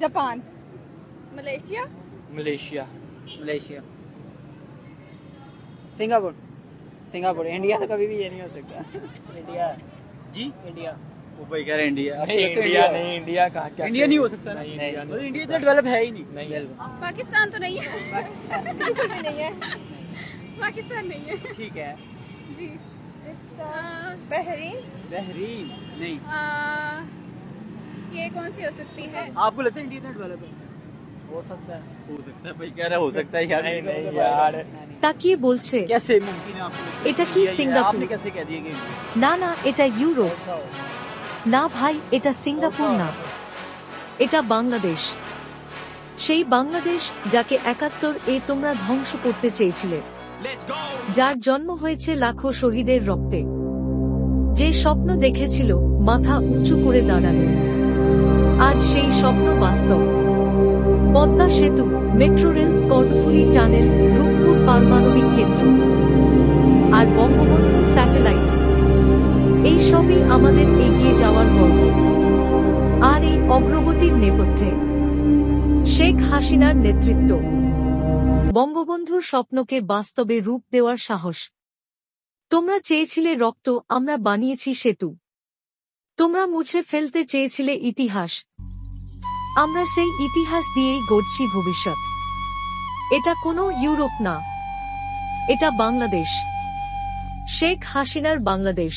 Japan, Malaysia, Malaysia, Malaysia, Singapore, Singapore. India तो कभी भी ये नहीं हो सकता। इंडिया जी इंडिया वो भाई कह रहे हैं इंडिया। नहीं इंडिया नहीं इंडिया का क्या इंडिया नहीं हो सकता ना। नहीं इंडिया नहीं। नहीं इंडिया इतना डेवलप है ही नहीं। नहीं बिल्कुल। पाकिस्तान तो नहीं है। बिल्कुल भी नहीं है। पाकिस्तान नहीं है ठीक है। जी। It's बहरीन, बहरीन नहीं। ये कौन सी हो सकती है? आपको लगता है इंडिया इतना डेवलप है? हो सकता है हो सकता है भाई कह रहा हो सकता है यार। नहीं नहीं यार তাকিয়ে বলছে कैसे मुमकिन है आपको लगता है? এটা কি इंडिया ही है? सिंगापुर? आपने कैसे कह दिया कि না না এটা ইউরোপ ऐसा हो না ভাই এটা সিঙ্গাপুর না এটা বাংলাদেশ সেই বাংলাদেশ যাকে ৭১ তোমরা ধ্বংস করতে চেয়েছিলে যার জন্ম হয়েছে লাখো শহীদের রক্তে যে স্বপ্ন দেখেছিল মাথা উঁচু করে দাঁড়ানো আজ সেই স্বপ্ন বাস্তব পদ্মা সেতু metro rail Karnaphuli tunnel Rooppur পারমাণবিক কেন্দ্র আর বঙ্গবন্ধু স্যাটেলাইট এই সবই আমাদের এগিয়ে যাওয়ার গল্প আর এই অগ্রগতির নেপথ্যে শেখ হাসিনার নেতৃত্ব বঙ্গবন্ধুর স্বপ্নকে বাস্তবে রূপ দেওয়ার সাহস তোমরা চেয়েছিলে রক্ত আমরা বানিয়েছি সেতু তোমরা মুছে ফেলতে চেয়েছিলে ইতিহাস আমরা সেই ইতিহাস দিয়েই গড়ছি ভবিষ্যৎ এটা কোনো ইউরোপ না এটা বাংলাদেশ শেখ হাসিনার বাংলাদেশ